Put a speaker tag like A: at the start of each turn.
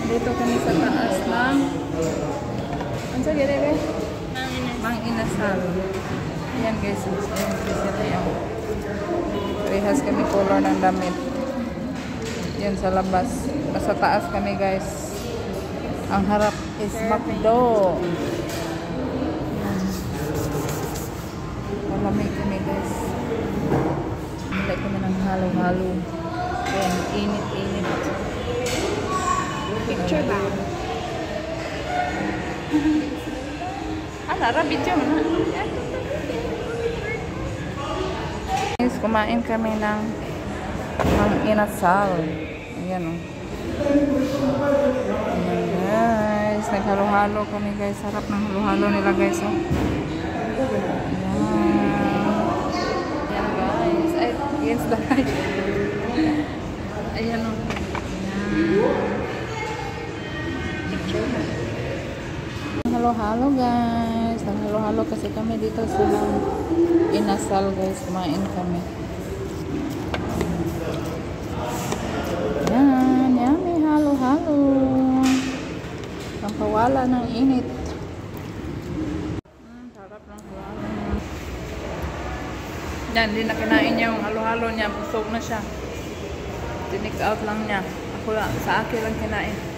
A: Dito kami sa taas ng ano sa gire? Mang Inasal. Ayan guys, ayan sila yung parehas kami color ng damit. Yan sa labas. Nasa taas kami guys. Ang harap is McDo. Malamig kami guys. Nilay kami ng halo-halo. Ayan, init-init.
B: Picture ba?
A: Nara, video mo na. Guys, kumain kami ng Mang Inasal. Ayan o. Ayan guys. Naghalo-halo kami guys. Sarap ng halo-halo nila guys o. Ayan guys. Ay, against the light. Ayan o.
B: Picture ba?
A: Halo-halo guys. Halo-halo kasi kami dito sa Inasal guys. Kumain kami. Yan. Yummy halo-halo. Pampawala ng init. Sarap ng halo-halo. Yan. Hindi na kinain niya yung halo-halo niya. Busog na siya. Tinik out lang niya. Ako lang. Sa akin lang kinain.